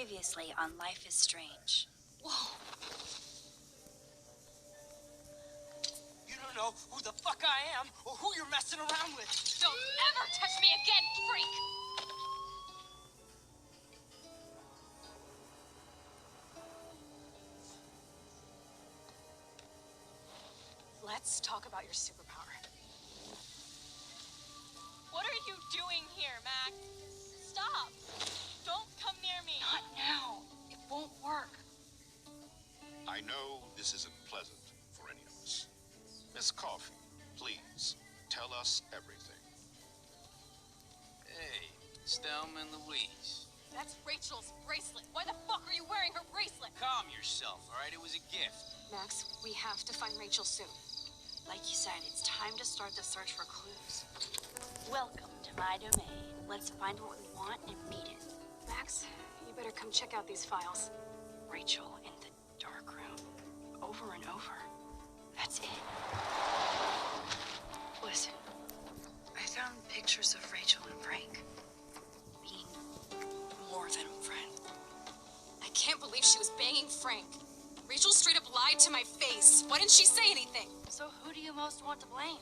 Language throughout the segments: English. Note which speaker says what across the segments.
Speaker 1: Previously on Life is Strange.
Speaker 2: Whoa. You don't know who the fuck I am or who you're messing around with.
Speaker 3: Don't ever touch me again, freak! Let's talk about your superpower. What are you doing here, Mac? Stop! Don't come near me!
Speaker 4: Not now. It won't work.
Speaker 5: I know this isn't pleasant for any of us. Miss Coffee, please, tell us everything.
Speaker 6: Hey, it's Thelma and Louise.
Speaker 3: That's Rachel's bracelet. Why the fuck are you wearing her bracelet?
Speaker 6: Calm yourself, all right? It was a gift.
Speaker 4: Max, we have to find Rachel soon.
Speaker 1: Like you said, it's time to start the search for clues. Welcome to my domain. Let's find what we want and meet it.
Speaker 4: Max, you better come check out these files.
Speaker 1: Rachel in the dark room. Over and over. That's it. Listen, I found pictures of Rachel and Frank being more than a friend.
Speaker 4: I can't believe she was banging Frank. Rachel straight up lied to my face. Why didn't she say anything?
Speaker 1: So who do you most want to blame?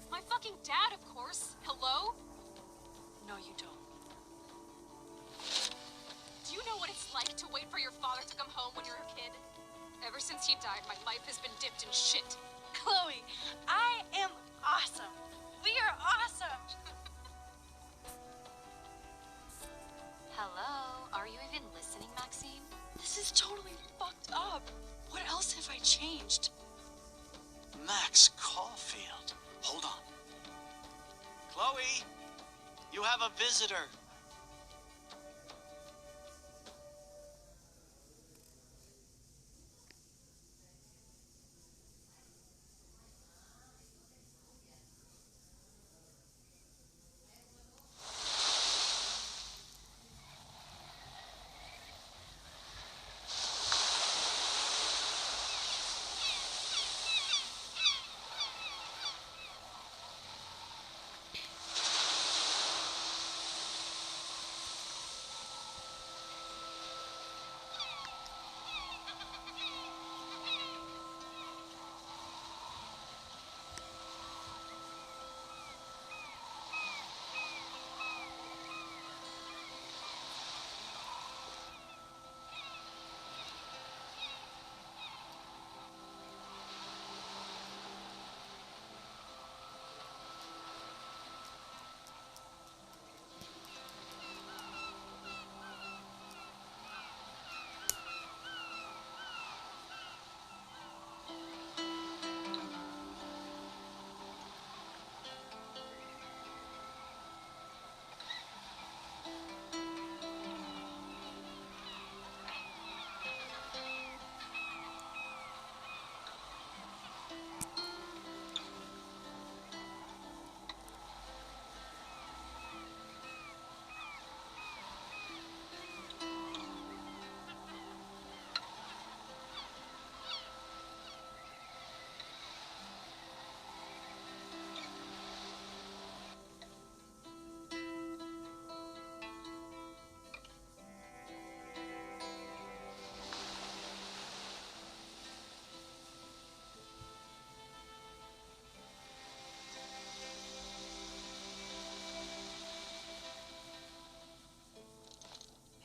Speaker 4: My fucking dad, of course. Hello?
Speaker 1: No, you don't.
Speaker 4: Do you know what it's like to wait for your father to come home when you're a kid? Ever since he died, my life has been dipped in shit.
Speaker 1: Chloe, I am awesome. We are awesome.
Speaker 4: Hello? Are you even listening, Maxine?
Speaker 1: This is totally fucked up. What else have I changed?
Speaker 6: Max Caulfield. Hold on. Chloe, you have a visitor.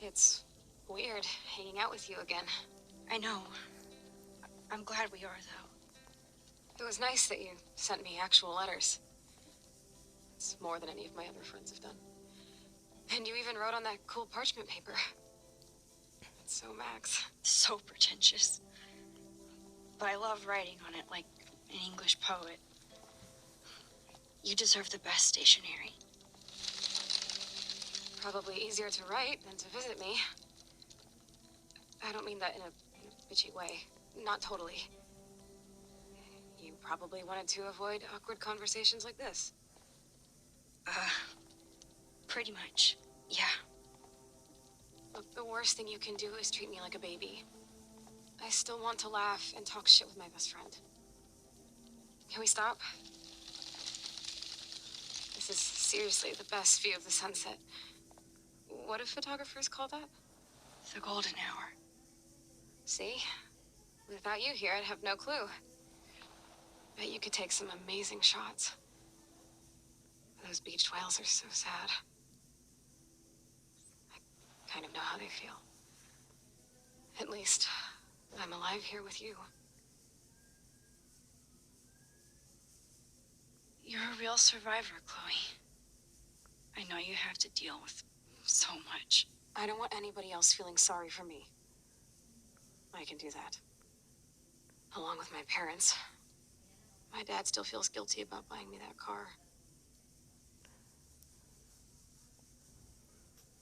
Speaker 4: It's weird hanging out with you again.
Speaker 1: I know. I'm glad we are, though.
Speaker 4: It was nice that you sent me actual letters. It's more than any of my other friends have done. And you even wrote on that cool parchment paper. It's so Max.
Speaker 1: So pretentious. But I love writing on it like an English poet. You deserve the best stationery.
Speaker 4: Probably easier to write than to visit me. I don't mean that in a bitchy way. Not totally. You probably wanted to avoid awkward conversations like this.
Speaker 1: Pretty much, yeah.
Speaker 4: Look, the worst thing you can do is treat me like a baby. I still want to laugh and talk shit with my best friend. Can we stop? This is seriously the best view of the sunset. What do photographers call that?
Speaker 1: The golden hour.
Speaker 4: See? Without you here, I'd have no clue. Bet you could take some amazing shots. Those beached whales are so sad. I kind of know how they feel. At least, I'm alive here with you.
Speaker 1: You're a real survivor, Chloe. I know you have to deal with so much.
Speaker 4: I don't want anybody else feeling sorry for me. I can do that. Along with my parents. My dad still feels guilty about buying me that car.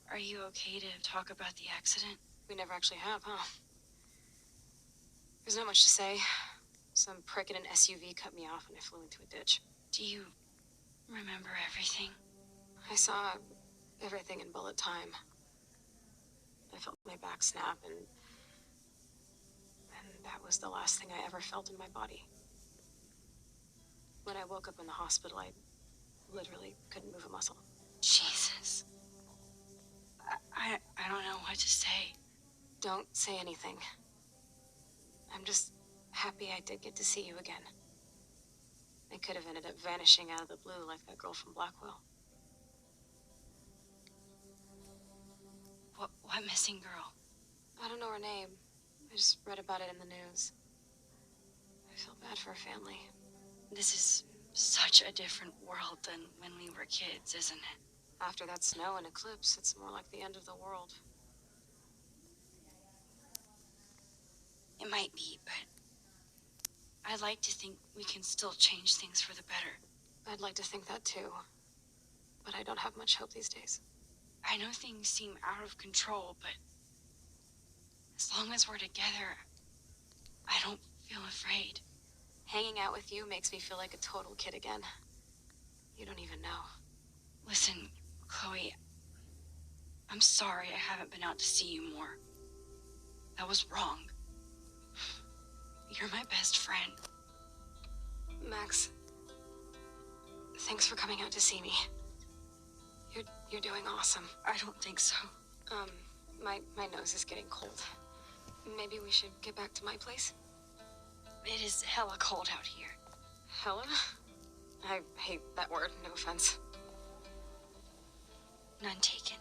Speaker 1: Are you okay to talk about the accident?
Speaker 4: We never actually have, huh? There's not much to say. Some prick in an SUV cut me off and I flew into a ditch.
Speaker 1: Do you remember everything?
Speaker 4: I saw everything in bullet time. I felt my back snap and that was the last thing I ever felt in my body. When I woke up in the hospital, I literally couldn't move a muscle.
Speaker 1: Jesus. I don't know what to say.
Speaker 4: Don't say anything. I'm just happy I did get to see you again. I could have ended up vanishing out of the blue like that girl from Blackwell.
Speaker 1: What missing girl?
Speaker 4: I don't know her name. I just read about it in the news. I feel bad for her family.
Speaker 1: This is such a different world than when we were kids, isn't it?
Speaker 4: After that snow and eclipse, it's more like the end of the world.
Speaker 1: It might be, but I'd like to think we can still change things for the better.
Speaker 4: I'd like to think that too. But I don't have much hope these days.
Speaker 1: I know things seem out of control, but as long as we're together, I don't feel afraid.
Speaker 4: Hanging out with you makes me feel like a total kid again. You don't even know.
Speaker 1: Listen, Chloe, I'm sorry I haven't been out to see you more. That was wrong. You're my best friend.
Speaker 4: Max, thanks for coming out to see me. You're doing awesome.
Speaker 1: I don't think so.
Speaker 4: My nose is getting cold. Maybe we should get back to my place?
Speaker 1: It is hella cold out here.
Speaker 4: Hella? I hate that word, no offense.
Speaker 1: None taken.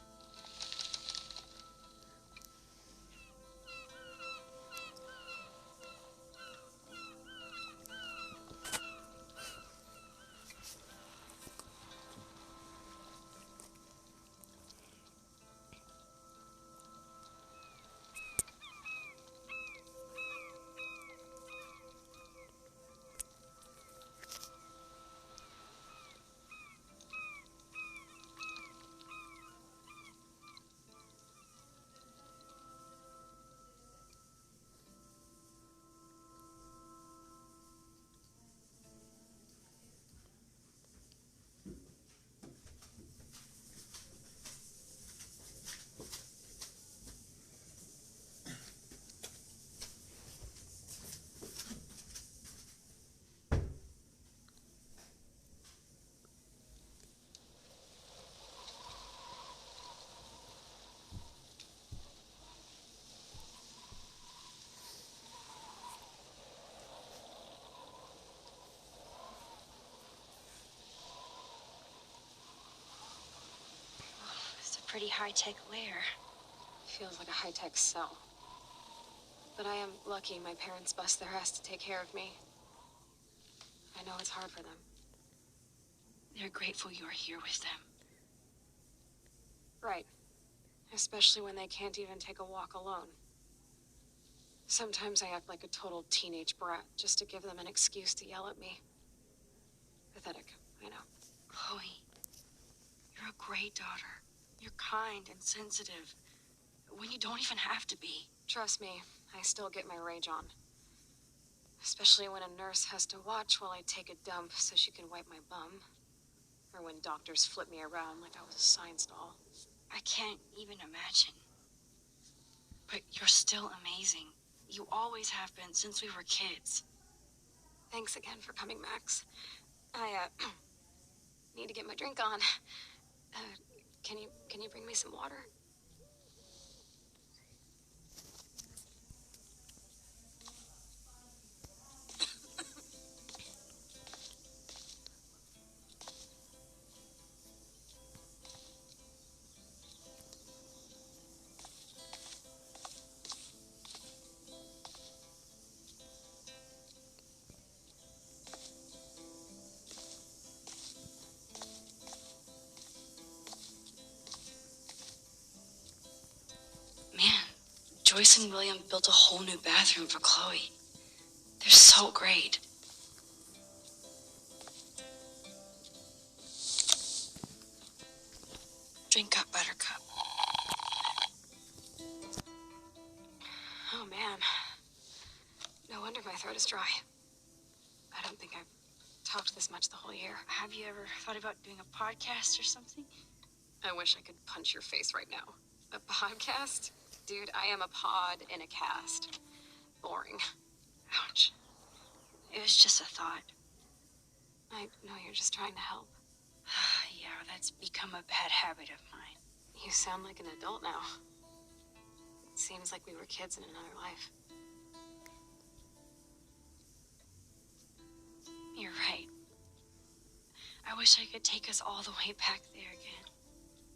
Speaker 1: Pretty high-tech lair.
Speaker 4: Feels like a high-tech cell. But I am lucky my parents bust their ass to take care of me. I know it's hard for them.
Speaker 1: They're grateful you're here with them.
Speaker 4: Right. Especially when they can't even take a walk alone. Sometimes I act like a total teenage brat just to give them an excuse to yell at me. Pathetic, I know.
Speaker 1: Chloe, you're a great daughter. You're kind and sensitive when you don't even have to be.
Speaker 4: Trust me, I still get my rage on. Especially when a nurse has to watch while I take a dump so she can wipe my bum. Or when doctors flip me around like I was a science doll.
Speaker 1: I can't even imagine. But you're still amazing. You always have been since we were kids.
Speaker 4: Thanks again for coming, Max. I, need to get my drink on. Can you bring me some water?
Speaker 1: Joyce and William built a whole new bathroom for Chloe. They're so great. Drink up, Buttercup.
Speaker 4: Oh, man. No wonder my throat is dry. I don't think I've talked this much the whole year.
Speaker 1: Have you ever thought about doing a podcast or something?
Speaker 4: I wish I could punch your face right now. A podcast? Dude, I am a pod in a cast. Boring.
Speaker 1: Ouch. It was just a thought.
Speaker 4: I know you're just trying to help.
Speaker 1: Yeah, that's become a bad habit of mine.
Speaker 4: You sound like an adult now. It seems like we were kids in another life.
Speaker 1: You're right. I wish I could take us all the way back there again.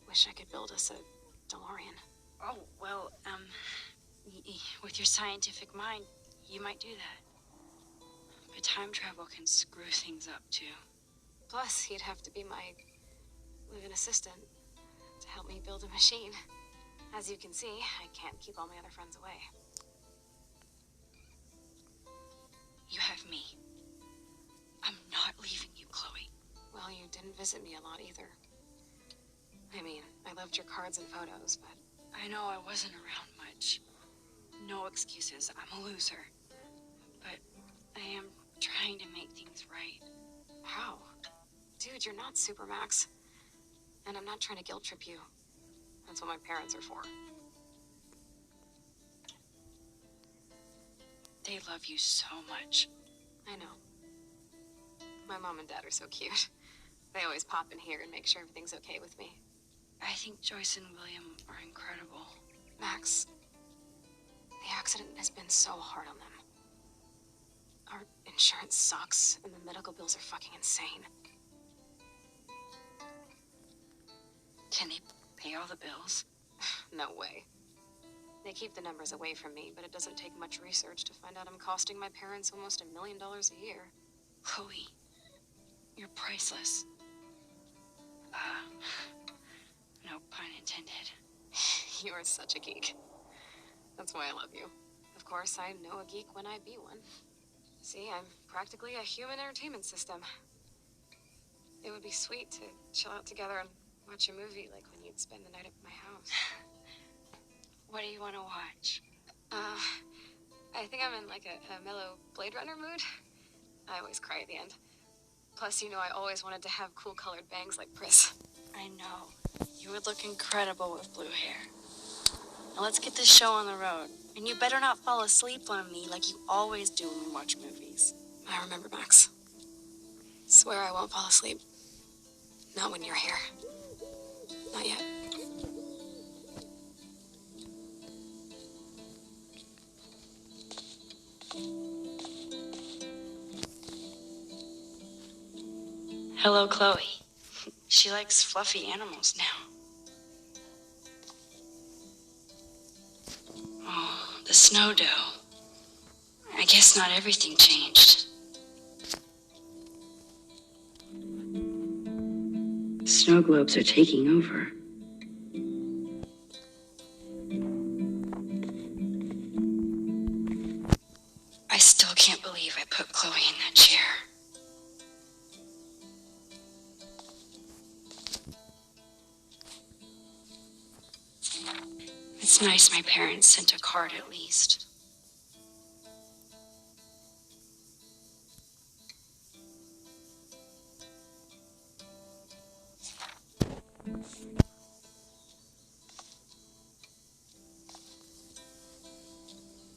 Speaker 4: Wish I could build us a DeLorean.
Speaker 1: Oh, well, with your scientific mind, you might do that. But time travel can screw things up, too.
Speaker 4: Plus, he'd have to be my live-in assistant to help me build a machine. As you can see, I can't keep all my other friends away.
Speaker 1: You have me. I'm not leaving you, Chloe.
Speaker 4: Well, you didn't visit me a lot either. I mean, I loved your cards and photos, but...
Speaker 1: I know I wasn't around much. No excuses. I'm a loser. But I am trying to make things right.
Speaker 4: How? Dude, you're not Supermax. And I'm not trying to guilt trip you. That's what my parents are for.
Speaker 1: They love you so much.
Speaker 4: I know. My mom and dad are so cute. They always pop in here and make sure everything's okay with me.
Speaker 1: I think Joyce and William are incredible.
Speaker 4: Max, the accident has been so hard on them. Our insurance sucks, and the medical bills are fucking insane.
Speaker 1: Can they pay all the bills?
Speaker 4: No way. They keep the numbers away from me, but it doesn't take much research to find out I'm costing my parents almost $1 million a year.
Speaker 1: Chloe, you're priceless. No pun intended.
Speaker 4: You are such a geek. That's why I love you. Of course, I know a geek when I be one. See, I'm practically a human entertainment system. It would be sweet to chill out together and watch a movie like when you'd spend the night at my house.
Speaker 1: What do you want to watch?
Speaker 4: I think I'm in like a mellow Blade Runner mood. I always cry at the end. Plus, you know, I always wanted to have cool colored bangs like Pris.
Speaker 1: I know. You would look incredible with blue hair. Now let's get this show on the road. And you better not fall asleep on me like you always do when we watch movies.
Speaker 4: I remember, Max. Swear I won't fall asleep. Not when you're here. Not yet.
Speaker 1: Hello, Chloe. She likes fluffy animals now. Oh, the snow dough. I guess not everything changed. Snow globes are taking over. I still can't believe I put Chloe in that chair. It's nice my parents sent a card at least.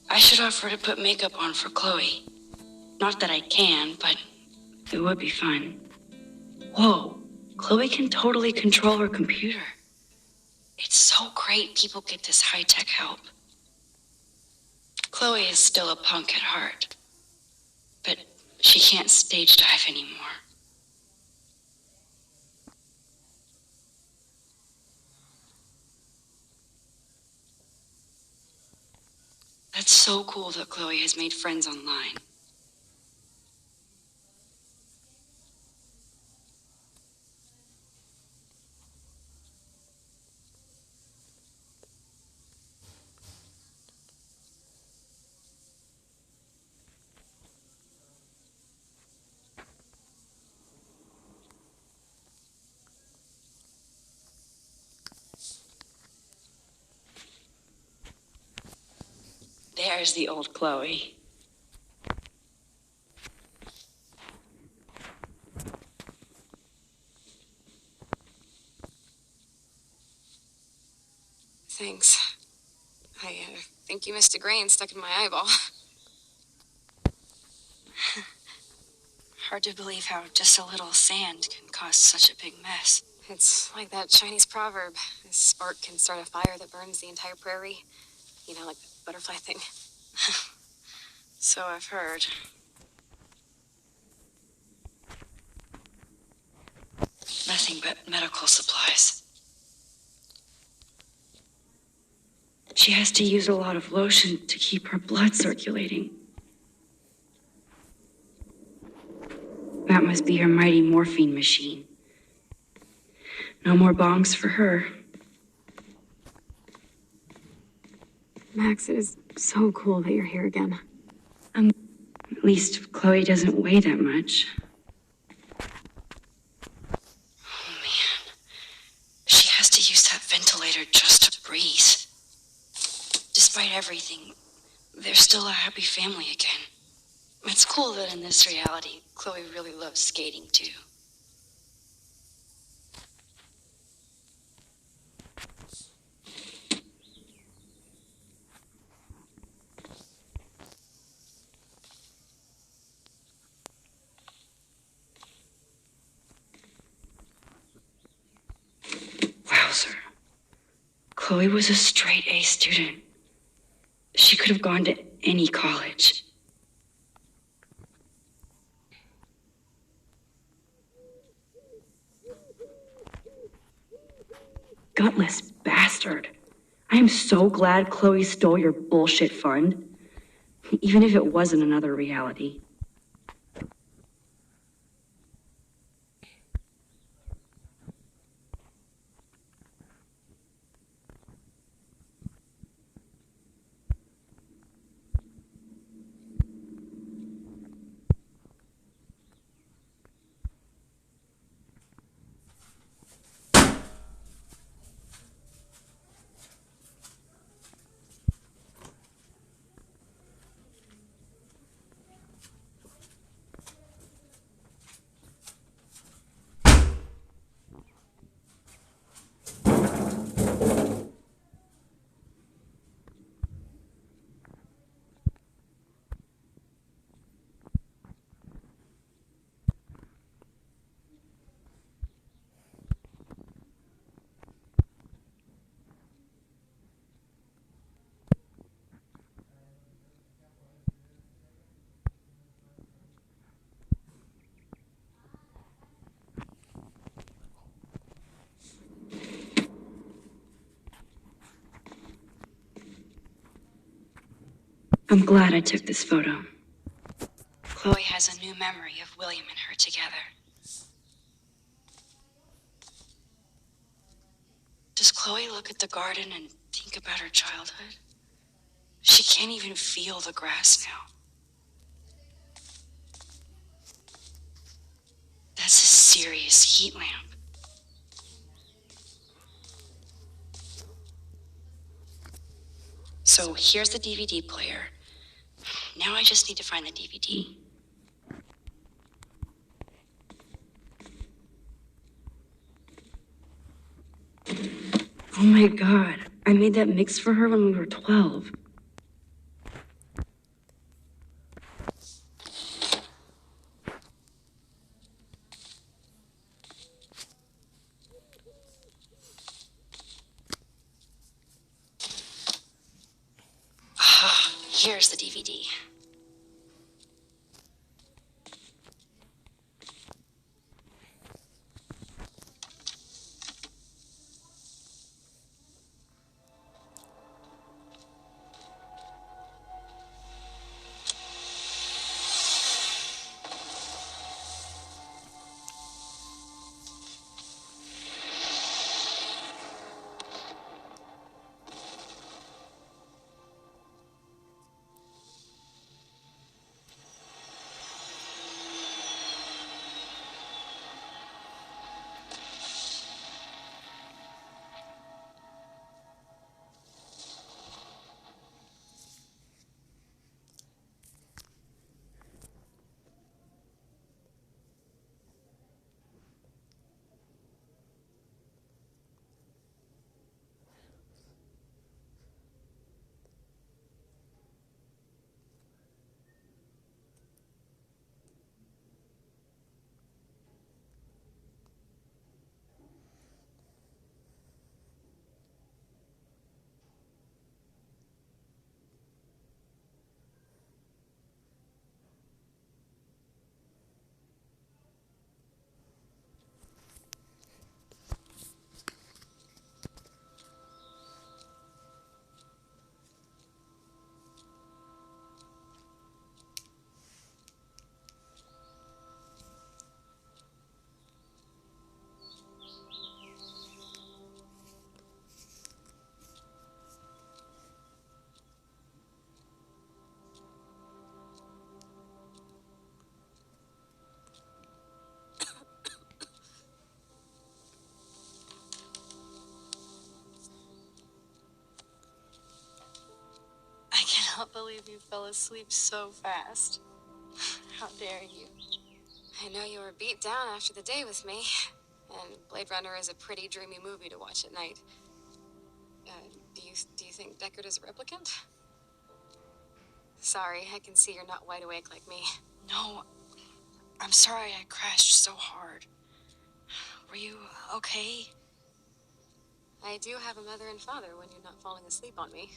Speaker 1: I should offer to put makeup on for Chloe. Not that I can, but it would be fun. Whoa, Chloe can totally control her computer. It's so great people get this high-tech help. Chloe is still a punk at heart, but she can't stage dive anymore. That's so cool that Chloe has made friends online. inspires the old Chloe.
Speaker 4: Thanks. I think you missed a grain stuck in my eyeball.
Speaker 1: Hard to believe how just a little sand can cause such a big mess.
Speaker 4: It's like that Chinese proverb. A spark can start a fire that burns the entire prairie. You know, like the butterfly thing.
Speaker 1: So I've heard. Nothing but medical supplies. She has to use a lot of lotion to keep her blood circulating. That must be her mighty morphine machine. No more bongs for her.
Speaker 4: Max, it is so cool that you're here again.
Speaker 1: At least Chloe doesn't weigh that much. Oh, man. She has to use that ventilator just to breathe. Despite everything, they're still a happy family again. It's cool that in this reality, Chloe really loves skating too. Wowzer. Chloe was a straight A student. She could have gone to any college. Gutless bastard. I am so glad Chloe stole your bullshit fund. Even if it wasn't another reality. I'm glad I took this photo. Chloe has a new memory of William and her together. Does Chloe look at the garden and think about her childhood? She can't even feel the grass now. That's a serious heat lamp. So here's the DVD player. Now I just need to find the DVD. Oh my God, I made that mix for her when we were 12. Ah, here's the DVD.
Speaker 3: believe you fell asleep so fast. How dare you?
Speaker 4: I know you were beat down after the day with me, and Blade Runner is a pretty dreamy movie to watch at night. Do you think Deckard is a replicant? Sorry, I can see you're not wide awake like me.
Speaker 1: No, I'm sorry I crashed so hard. Were you okay?
Speaker 4: I do have a mother and father when you're not falling asleep on me.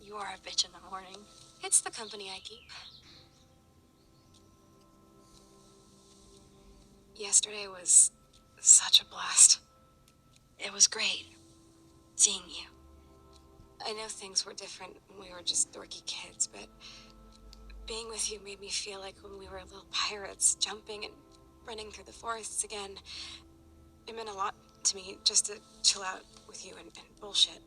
Speaker 1: You are a bitch in the morning.
Speaker 4: It's the company I keep. Yesterday was such a blast.
Speaker 1: It was great seeing you.
Speaker 4: I know things were different when we were just dorky kids, but being with you made me feel like when we were little pirates, jumping and running through the forests again. It meant a lot to me just to chill out with you and bullshit.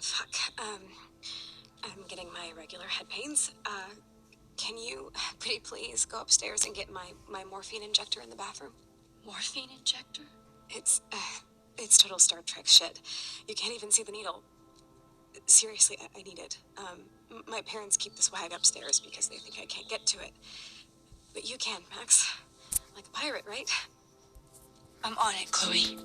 Speaker 4: Fuck. I'm getting my regular head pains. Can you, pretty please, go upstairs and get my morphine injector in the bathroom?
Speaker 1: Morphine injector?
Speaker 4: It's total Star Trek shit. You can't even see the needle. Seriously, I need it. My parents keep the swag upstairs because they think I can't get to it. But you can, Max. Like a pirate, right?
Speaker 1: I'm on it, Chloe.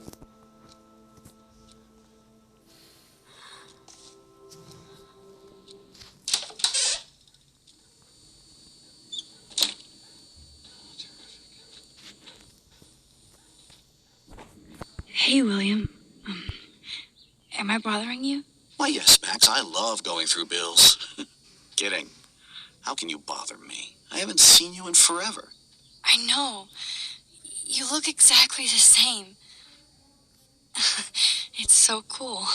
Speaker 1: Hey, William. Am I bothering you?
Speaker 7: Why, yes, Max. I love going through bills. Kidding. How can you bother me? I haven't seen you in forever.
Speaker 1: I know. You look exactly the same. It's so cool.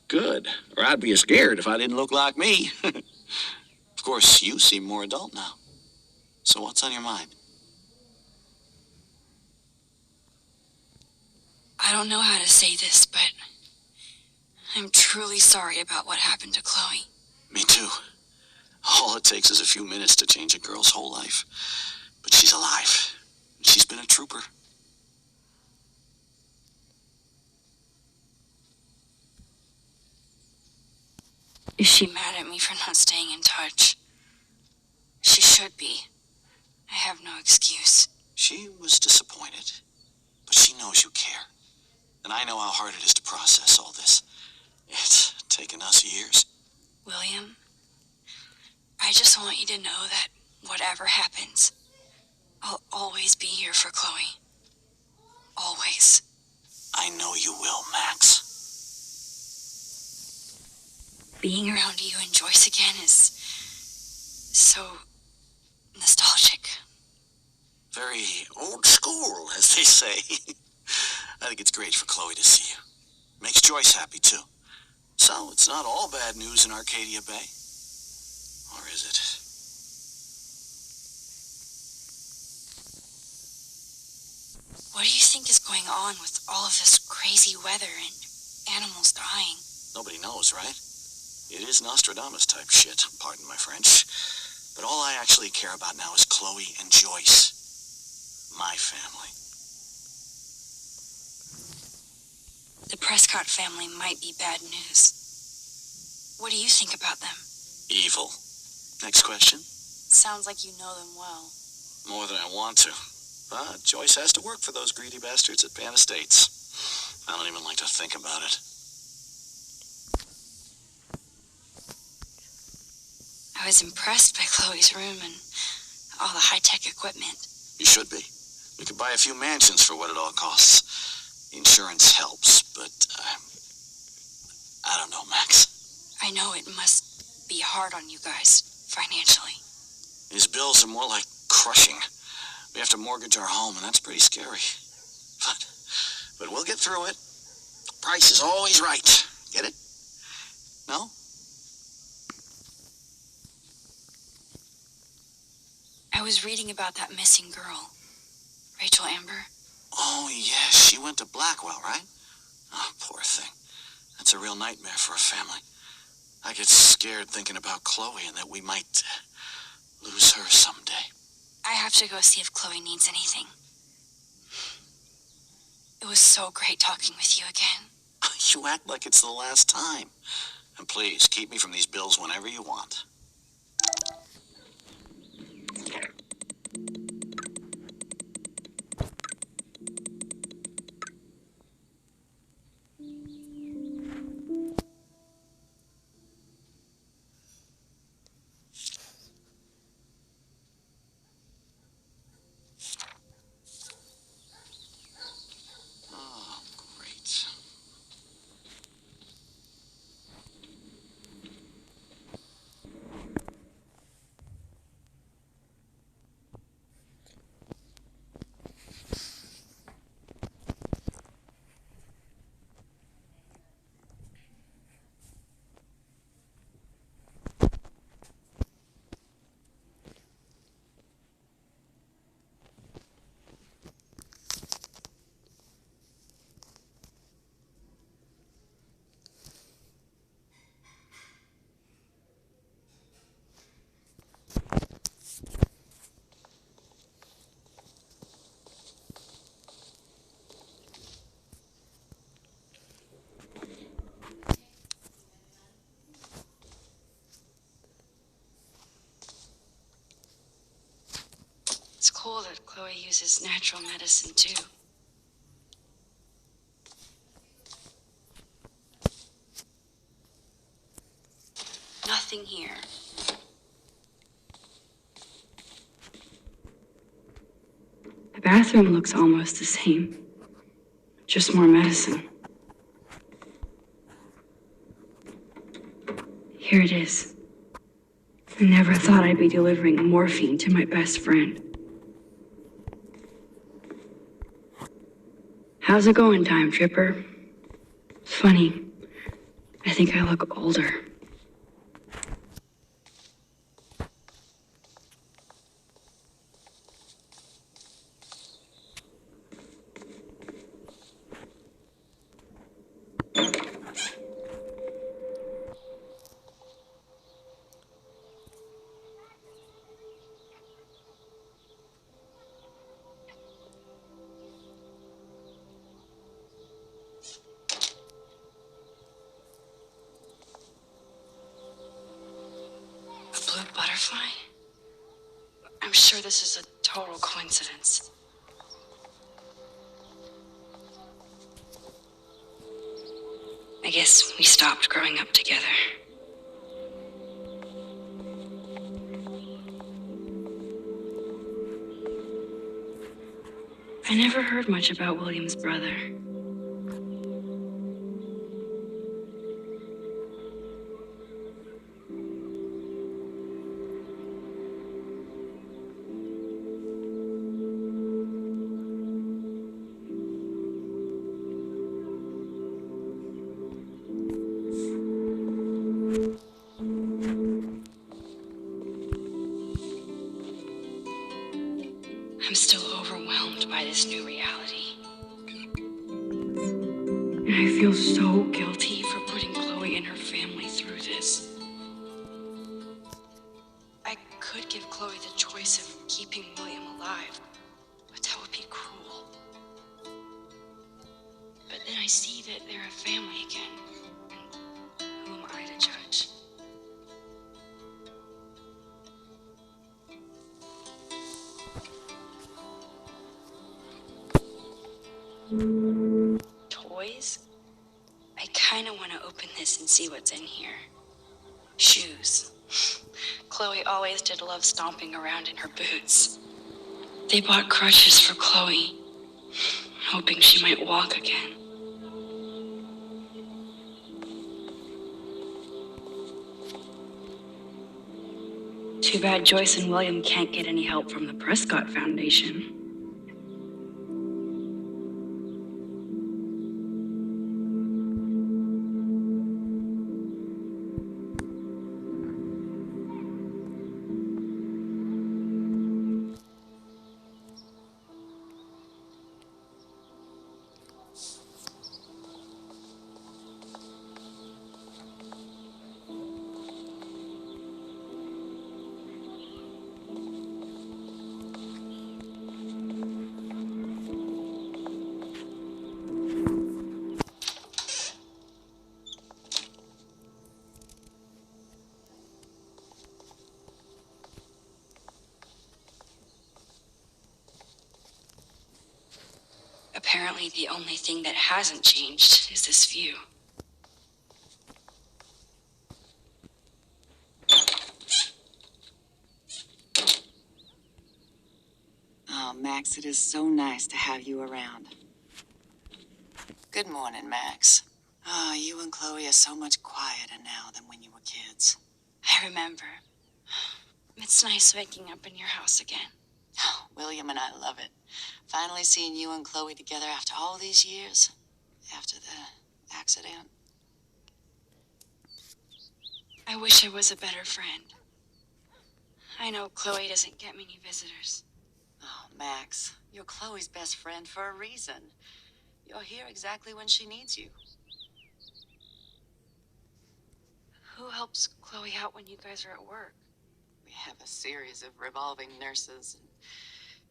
Speaker 7: Good. Or I'd be scared if I didn't look like me. Of course, you seem more adult now. So what's on your mind?
Speaker 1: I don't know how to say this, but I'm truly sorry about what happened to Chloe.
Speaker 7: Me too. All it takes is a few minutes to change a girl's whole life. But she's alive. She's been a trooper.
Speaker 1: Is she mad at me for not staying in touch? She should be. I have no excuse.
Speaker 7: She was disappointed. But she knows you care. And I know how hard it is to process all this. It's taken us years.
Speaker 1: William, I just want you to know that whatever happens, I'll always be here for Chloe. Always.
Speaker 7: I know you will, Max.
Speaker 1: Being around you and Joyce again is so nostalgic.
Speaker 7: Very old school, as they say. I think it's great for Chloe to see you. Makes Joyce happy, too. So, it's not all bad news in Arcadia Bay. Or is it?
Speaker 1: What do you think is going on with all of this crazy weather and animals dying?
Speaker 7: Nobody knows, right? It is Nostradamus type shit, pardon my French. But all I actually care about now is Chloe and Joyce. My family.
Speaker 1: The Prescott family might be bad news. What do you think about them?
Speaker 7: Evil. Next question.
Speaker 1: Sounds like you know them well.
Speaker 7: More than I want to. But Joyce has to work for those greedy bastards at Pan Estates. I don't even like to think about it.
Speaker 1: I was impressed by Chloe's room and all the high-tech equipment.
Speaker 7: You should be. We could buy a few mansions for what it all costs. Insurance helps, but I don't know, Max.
Speaker 1: I know it must be hard on you guys, financially.
Speaker 7: These bills are more like crushing. We have to mortgage our home, and that's pretty scary. But we'll get through it. Price is always right. Get it? No?
Speaker 1: I was reading about that missing girl, Rachel Amber.
Speaker 7: Oh, yeah, she went to Blackwell, right? Oh, poor thing. That's a real nightmare for a family. I get scared thinking about Chloe and that we might lose her someday.
Speaker 1: I have to go see if Chloe needs anything. It was so great talking with you again.
Speaker 7: You act like it's the last time. And please, keep me from these bills whenever you want. Oh, great.
Speaker 1: It's cool that Chloe uses natural medicine, too. Nothing here. The bathroom looks almost the same. Just more medicine. Here it is. I never thought I'd be delivering morphine to my best friend. How's it going, Time Tripper? Funny. I think I look older. A blue butterfly? I'm sure this is a total coincidence. I guess we stopped growing up together. I never heard much about William's brother. I'm still overwhelmed by this new reality. And I feel so guilty for putting Chloe and her family through this. I could give Chloe the choice of keeping William alive, but that would be cruel. But then I see that they're a family again, and who am I to judge? Toys? I kinda wanna open this and see what's in here. Shoes. Chloe always did love stomping around in her boots. They bought crutches for Chloe, hoping she might walk again. Too bad Joyce and William can't get any help from the Prescott Foundation. apparently the only thing that hasn't changed is this view.
Speaker 8: Oh, Max, it is so nice to have you around. Good morning, Max. Oh, you and Chloe are so much quieter now than when you were kids.
Speaker 1: I remember. It's nice waking up in your house again.
Speaker 8: Oh, William and I love it. Finally seeing you and Chloe together after all these years. After the accident.
Speaker 1: I wish I was a better friend. I know Chloe doesn't get many visitors.
Speaker 8: Oh, Max, you're Chloe's best friend for a reason. You're here exactly when she needs you.
Speaker 1: Who helps Chloe out when you guys are at work?
Speaker 8: We have a series of revolving nurses and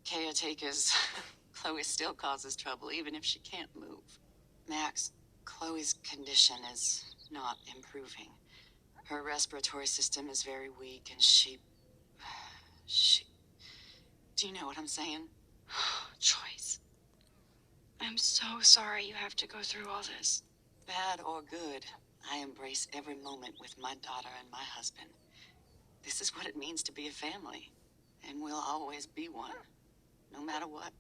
Speaker 8: caretakers. Chloe still causes trouble even if she can't move. Max, Chloe's condition is not improving. Her respiratory system is very weak and she... Do you know what I'm saying?
Speaker 1: Joyce. I'm so sorry you have to go through all this.
Speaker 8: Bad or good, I embrace every moment with my daughter and my husband. This is what it means to be a family. And we'll always be one, no matter what.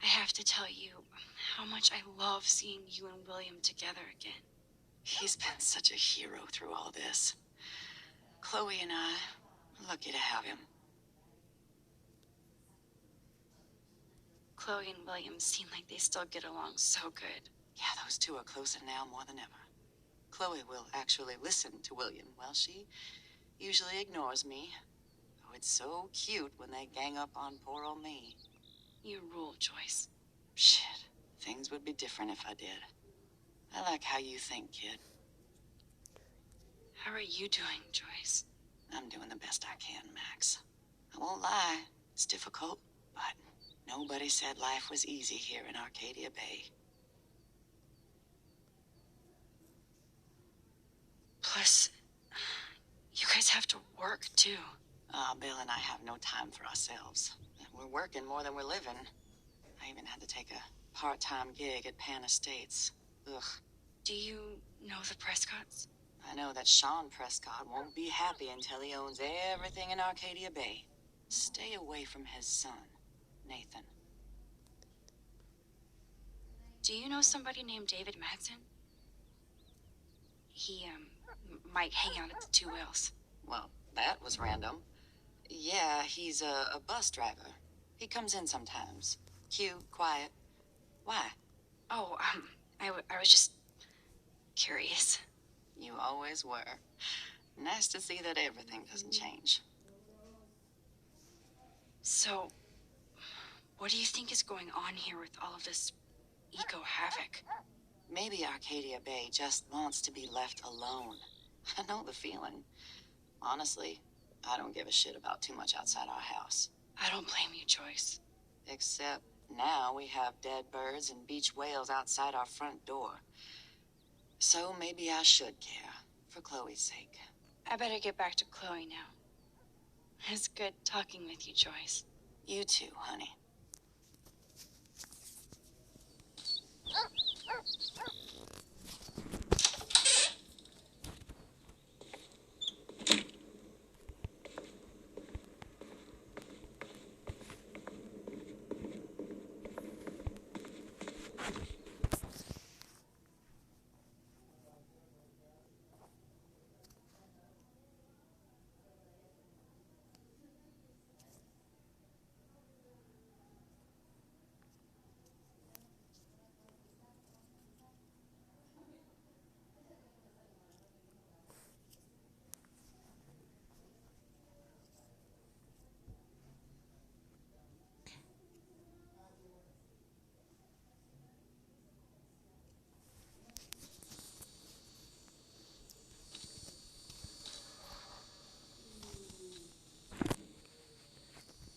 Speaker 1: I have to tell you how much I love seeing you and William together again.
Speaker 8: He's been such a hero through all this. Chloe and I are lucky to have him.
Speaker 1: Chloe and William seem like they still get along so good.
Speaker 8: Yeah, those two are closer now more than ever. Chloe will actually listen to William, while she usually ignores me. Oh, it's so cute when they gang up on poor old me.
Speaker 1: You rule, Joyce.
Speaker 8: Shit, things would be different if I did. I like how you think, kid.
Speaker 1: How are you doing, Joyce?
Speaker 8: I'm doing the best I can, Max. I won't lie, it's difficult, but nobody said life was easy here in Arcadia Bay.
Speaker 1: Plus, you guys have to work, too.
Speaker 8: Bill and I have no time for ourselves. We're working more than we're living. I even had to take a part-time gig at Pan Estates. Ugh.
Speaker 1: Do you know the Prescotts?
Speaker 8: I know that Sean Prescott won't be happy until he owns everything in Arcadia Bay. Stay away from his son, Nathan.
Speaker 1: Do you know somebody named David Madsen? He, might hang out at the Two Whales.
Speaker 8: Well, that was random. Yeah, he's a bus driver. He comes in sometimes. Cute, quiet. Why?
Speaker 1: Oh, I was just curious.
Speaker 8: You always were. Nice to see that everything doesn't change.
Speaker 1: So, what do you think is going on here with all of this eco-havoc?
Speaker 8: Maybe Arcadia Bay just wants to be left alone. I know the feeling. Honestly, I don't give a shit about too much outside our house.
Speaker 1: I don't blame you, Joyce.
Speaker 8: Except now we have dead birds and beach whales outside our front door. So maybe I should care, for Chloe's sake.
Speaker 1: I better get back to Chloe now. It's good talking with you, Joyce.
Speaker 8: You too, honey.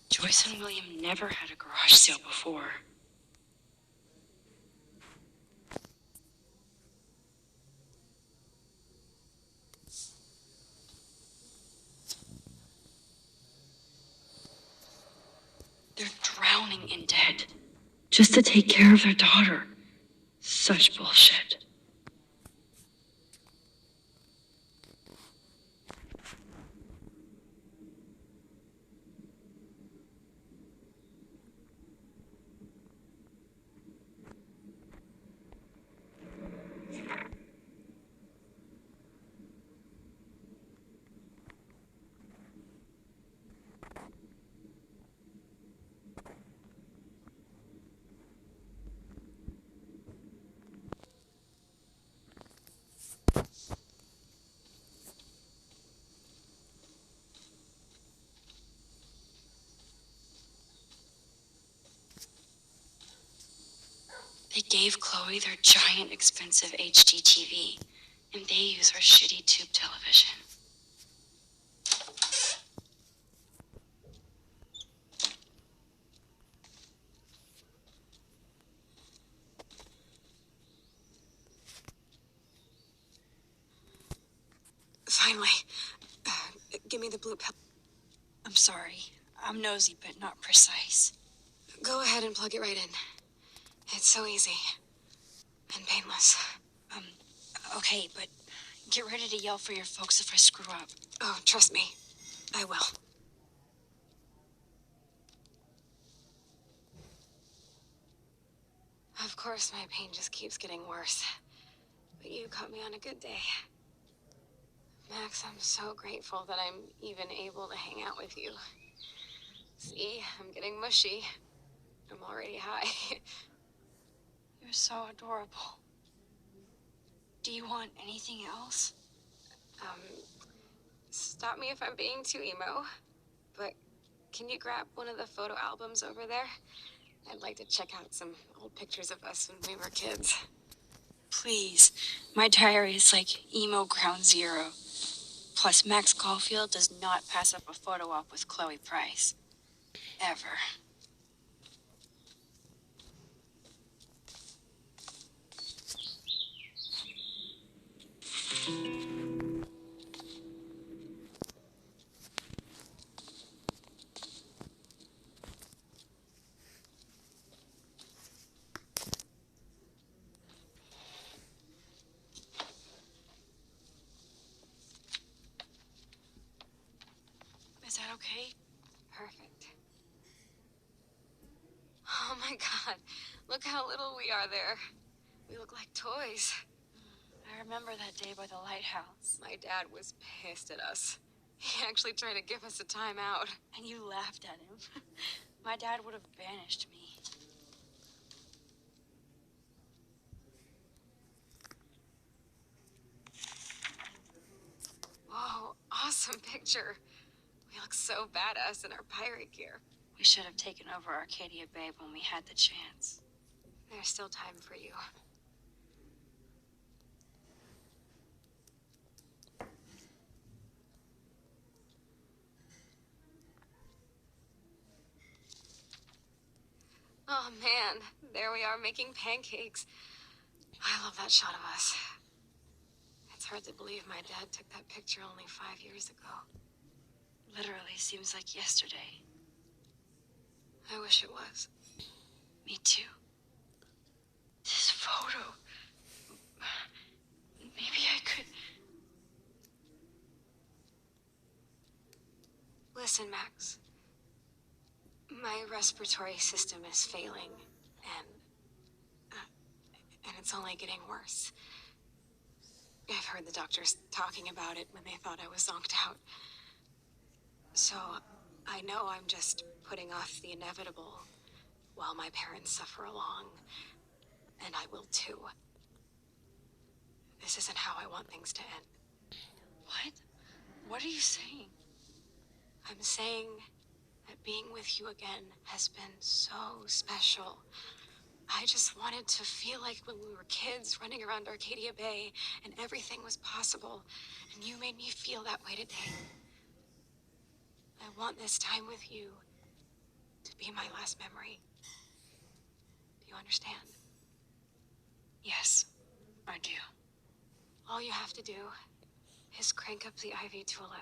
Speaker 1: Joyce and William never had a garage sale before. They're drowning in debt. just to take care of their daughter. Such bullshit. They gave Chloe their giant, expensive HD TV, and they use her shitty tube television.
Speaker 4: Finally. Give me the blue pill.
Speaker 1: I'm sorry. I'm nosy, but not precise.
Speaker 4: Go ahead and plug it right in. It's so easy. And painless.
Speaker 1: Okay, but get ready to yell for your folks if I screw up.
Speaker 4: Oh, trust me. I will. Of course, my pain just keeps getting worse. But you caught me on a good day. Max, I'm so grateful that I'm even able to hang out with you. See, I'm getting mushy. I'm already high.
Speaker 1: You're so adorable. Do you want anything else?
Speaker 4: Stop me if I'm being too emo, but can you grab one of the photo albums over there? I'd like to check out some old pictures of us when we were kids.
Speaker 1: Please. My diary is like emo ground zero. Plus, Max Caulfield does not pass up a photo op with Chloe Price. Ever. Is that okay?
Speaker 4: Perfect. Oh my god, look how little we are there. We look like toys.
Speaker 1: I remember that day by the lighthouse.
Speaker 4: My dad was pissed at us. He actually tried to give us a timeout.
Speaker 1: And you laughed at him. My dad would have banished me.
Speaker 4: Whoa, awesome picture. We look so badass in our pirate gear.
Speaker 1: We should have taken over Arcadia Bay when we had the chance.
Speaker 4: There's still time for you. Oh man, there we are making pancakes. I love that shot of us. It's hard to believe my dad took that picture only 5 years ago.
Speaker 1: Literally seems like yesterday.
Speaker 4: I wish it was.
Speaker 1: Me too. This photo. Maybe I could...
Speaker 4: Listen, Max. My respiratory system is failing, and it's only getting worse. I've heard the doctors talking about it when they thought I was zonked out. So, I know I'm just putting off the inevitable while my parents suffer along, and I will too. This isn't how I want things to end.
Speaker 1: What? What are you saying?
Speaker 4: I'm saying that being with you again has been so special. I just wanted to feel like when we were kids running around Arcadia Bay and everything was possible, and you made me feel that way today. I want this time with you to be my last memory. Do you understand?
Speaker 1: Yes, I do.
Speaker 4: All you have to do is crank up the IV to 11.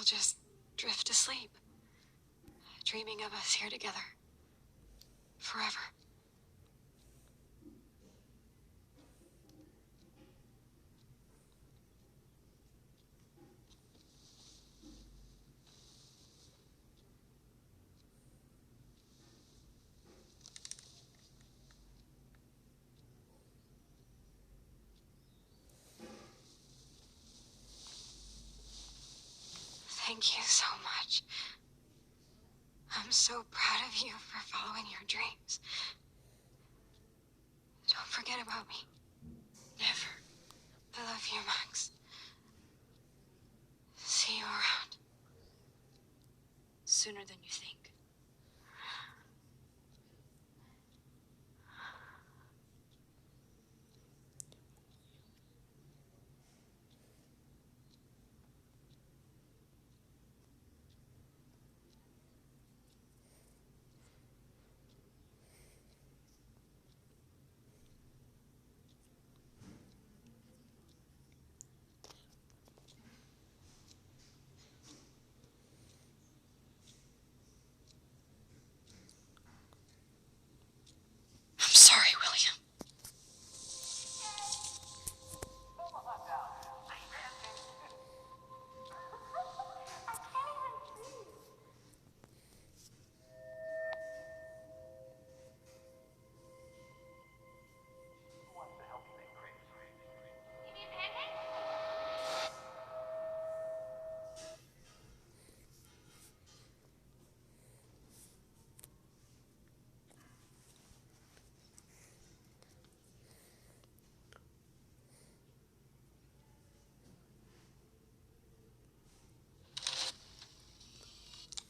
Speaker 4: I'll just drift to sleep, dreaming of us here together. Forever. Thank you so much. I'm so proud of you for following your dreams. Don't forget about me. Never. I love you, Max. See you around.
Speaker 1: Sooner than you think. I'm sorry, William.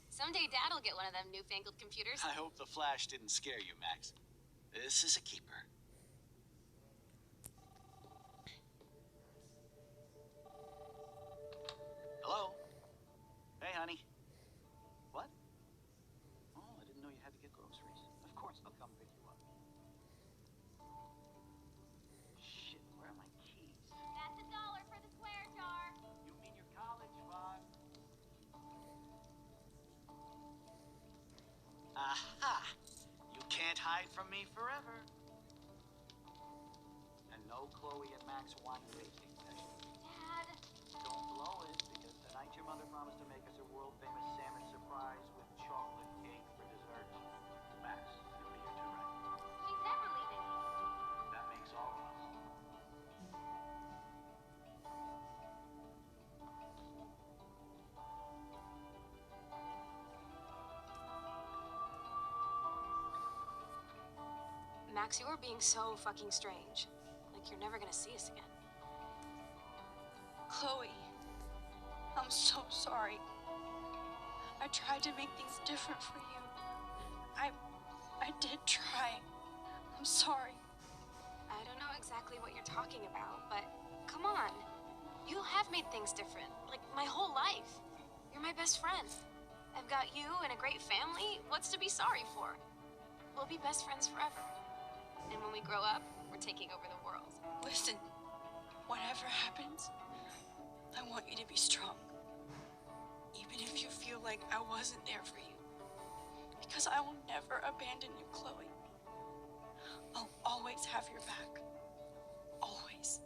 Speaker 4: Someday Dad'll get one of them newfangled computers.
Speaker 6: I hope the flash didn't scare you, Max. This is a keeper. Hello? Hey, honey. What? Oh, I didn't know you had to get groceries. Of course, I'll come pick you up. Shit, where are my keys?
Speaker 3: That's $1 for the square jar.
Speaker 6: You mean your college fund? Aha! You can't hide from me forever. And no Chloe and Max wine tasting session.
Speaker 3: Dad.
Speaker 6: Don't blow it, because tonight your mother promised to make us a world-famous salmon surprise with chocolate cake for dessert. Max, you'll be here too, right?
Speaker 3: She's never leaving me.
Speaker 6: That makes all of us.
Speaker 4: Max, you are being so fucking strange. Like you're never gonna see us again.
Speaker 1: Chloe, I'm so sorry. I tried to make things different for you. I did try. I'm sorry.
Speaker 4: I don't know exactly what you're talking about, but come on. You have made things different. Like my whole life. You're my best friend. I've got you and a great family. What's to be sorry for? We'll be best friends forever. And when we grow up, we're taking over the world.
Speaker 1: Listen, whatever happens, I want you to be strong. Even if you feel like I wasn't there for you. Because I will never abandon you, Chloe. I'll always have your back. Always.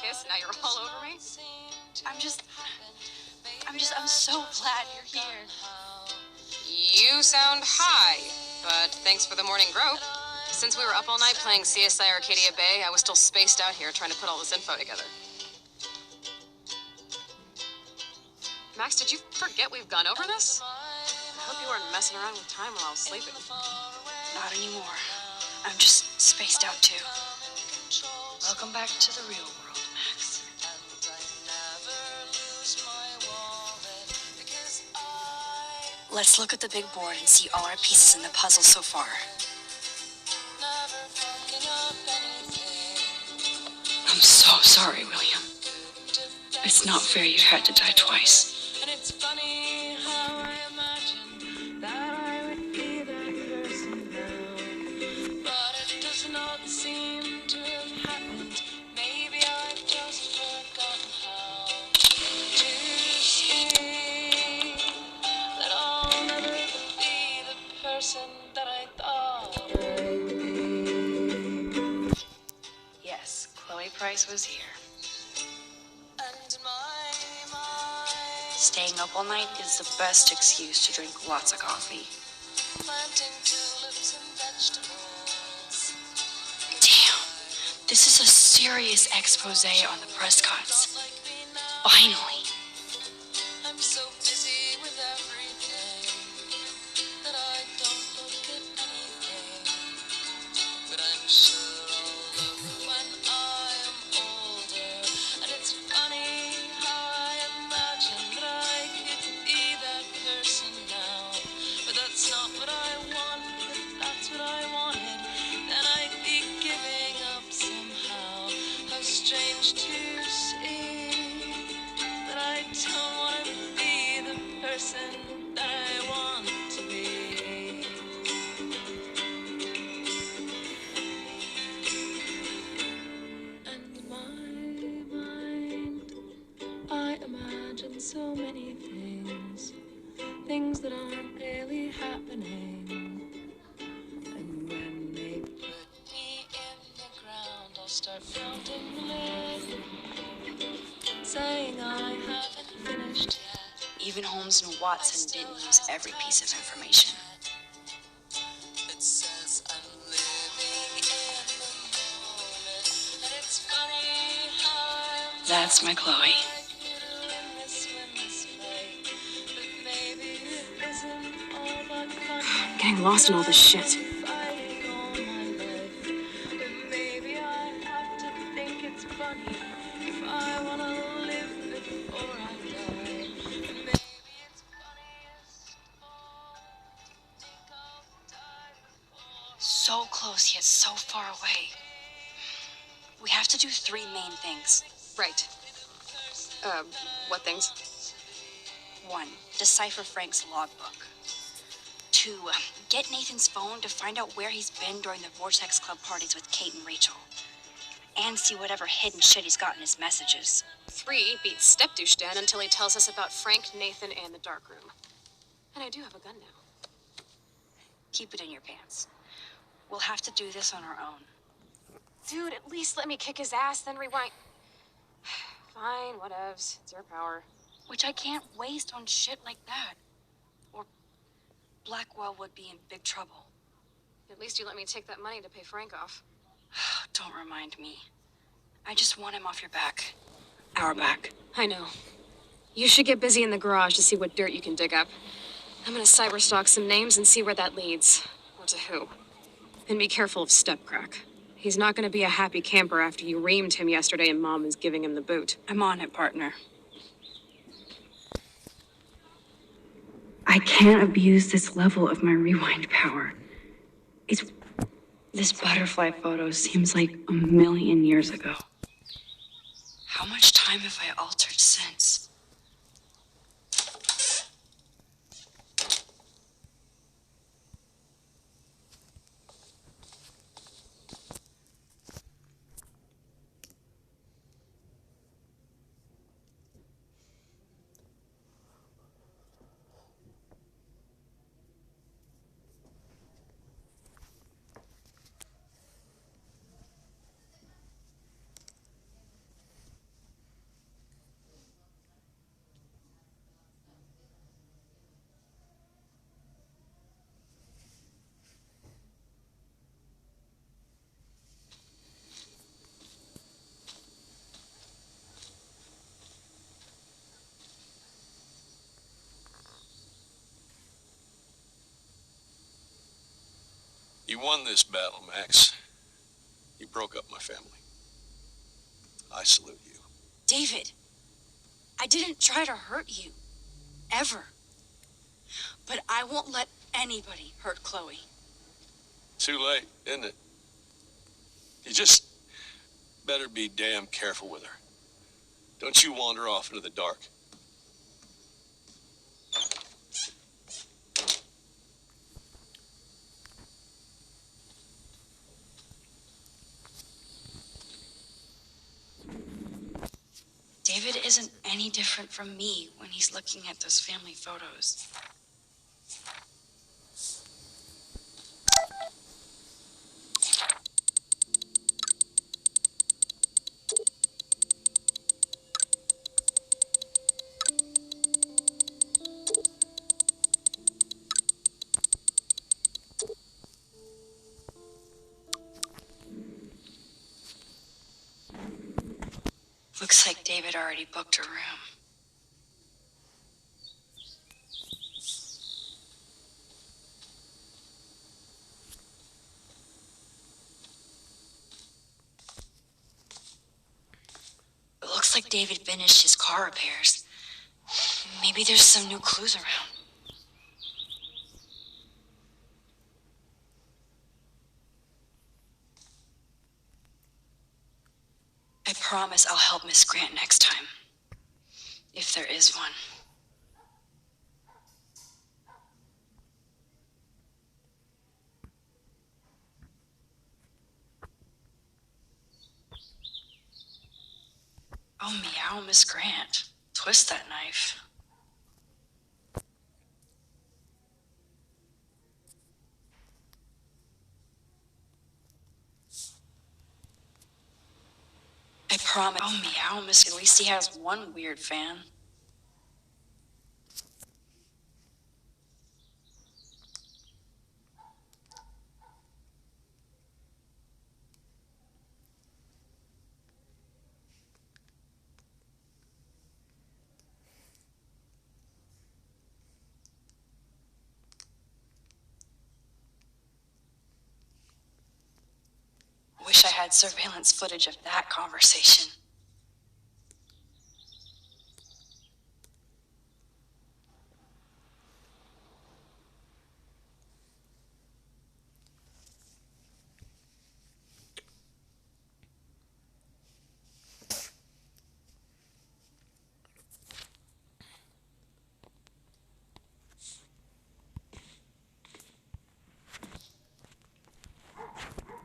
Speaker 4: kiss, now you're all over me?
Speaker 1: I'm so glad you're here.
Speaker 4: You sound high, but thanks for the morning grope. Since we were up all night playing CSI Arcadia Bay, I was still spaced out here trying to put all this info together. Max, did you forget we've gone over this? I hope you weren't messing around with time while I was sleeping.
Speaker 1: Not anymore. I'm just spaced out too. Welcome back to the real world, Max. Let's look at the big board and see all our pieces in the puzzle so far. I'm so sorry, William. It's not fair you had to die twice.
Speaker 9: And it's funny how I imagined that I would be that person now. But it does not seem to have happened. Maybe I've just forgotten how to see that I'll never be the person that I thought I'd be.
Speaker 1: Yes, Chloe Price was here.
Speaker 9: And in my mind,
Speaker 1: Staying up all night is the best excuse to drink lots of coffee.
Speaker 9: planting tulips and vegetables.
Speaker 1: Damn, this is a serious expose on the Prescotts.
Speaker 9: Like me now,
Speaker 1: Finally.
Speaker 9: I'm so busy with everything that I don't look at anything. But I'm sure I'll look when I am older. And it's funny how I imagine that I could be that person now. But that's not what I want. If that's what I wanted, then I'd be giving up somehow. How strange to see that I don't want to be the person that I want to be. And in my mind, I imagine so many things, things that aren't really happening. And when they put me in the ground, I'll start pounding the lid, saying I haven't finished yet.
Speaker 1: Even Holmes and Watson didn't use every piece of information.
Speaker 9: It says I'm living in the moment, and it's funny how I'm
Speaker 1: That's my Chloe.
Speaker 9: like you to win this fight, but maybe it isn't all that fun.
Speaker 4: I'm getting lost in all this shit.
Speaker 9: Fighting all my life, but maybe I have to think it's funny if I wanna live before I die. Maybe it's funniest of all to think I'll die before.
Speaker 1: So close yet so far away. We have to do 3 main things.
Speaker 4: Right. What things?
Speaker 1: 1, decipher Frank's logbook. 2, get Nathan's phone to find out where he's been during the Vortex Club parties with Kate and Rachel. And see whatever hidden shit he's got in his messages.
Speaker 4: 3, beat Step Douche Dan until he tells us about Frank, Nathan, and the dark room. And I do have a gun now.
Speaker 1: Keep it in your pants. We'll have to do this on our own.
Speaker 4: Dude, at least let me kick his ass, then rewind. Fine, whatevs. It's your power.
Speaker 1: Which I can't waste on shit like that. Or Blackwell would be in big trouble.
Speaker 4: At least you let me take that money to pay Frank off.
Speaker 1: Don't remind me. I just want him off your back. Our back.
Speaker 4: I know. You should get busy in the garage to see what dirt you can dig up. I'm gonna cyberstalk some names and see where that leads. Or to who. And be careful of Stepcrack. He's not gonna be a happy camper after you reamed him yesterday and Mom is giving him the boot.
Speaker 1: I'm on it, partner. I can't abuse this level of my rewind power. This butterfly photo seems like a million years ago. How much time have I altered since?
Speaker 10: won this battle, Max. You broke up my family. I salute you.
Speaker 1: David, I didn't try to hurt you. Ever. But I won't let anybody hurt Chloe.
Speaker 10: Too late, isn't it? You just better be damn careful with her. Don't you wander off into the dark.
Speaker 1: David isn't any different from me when he's looking at those family photos. Looks like David already booked a room. It looks like David finished his car repairs. Maybe there's some new clues around. I promise I'll help Miss Grant next time. If there is one. Oh, meow, Miss Grant. Twist that knife. I promise. Oh, meow, Miss. At least he has one weird fan. Wish I had surveillance footage of that conversation.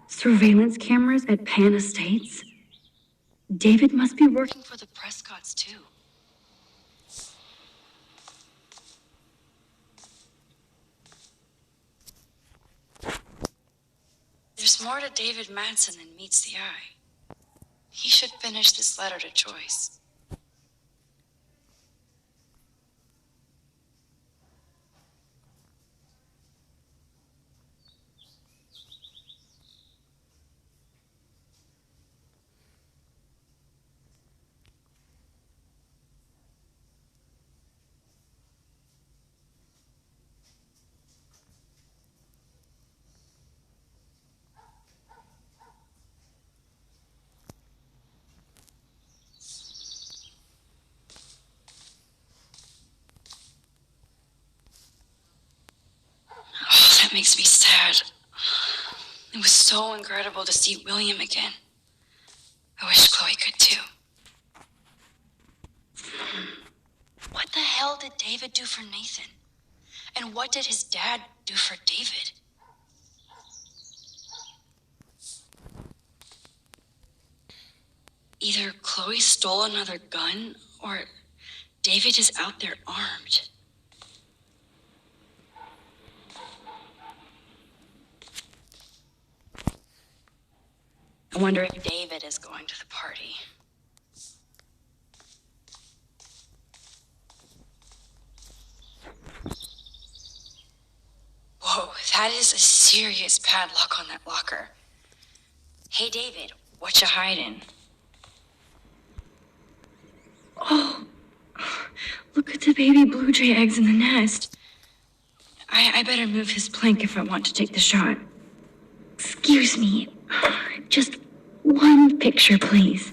Speaker 1: Surveillance cameras at Pan Estates? David must be working for the Prescotts, too. There's more to David Madsen than meets the eye. He should finish this letter to Joyce. Oh, that makes me sad. It was so incredible to see William again. I wish Chloe could too. What the hell did David do for Nathan? And what did his dad do for David? Either Chloe stole another gun, or David is out there armed. I wonder if David is going to the party. Whoa, that is a serious padlock on that locker. Hey, David, what you hiding? Oh, look at the baby blue jay eggs in the nest. I better move his plank if I want to take the shot. Excuse me. Just one picture, please.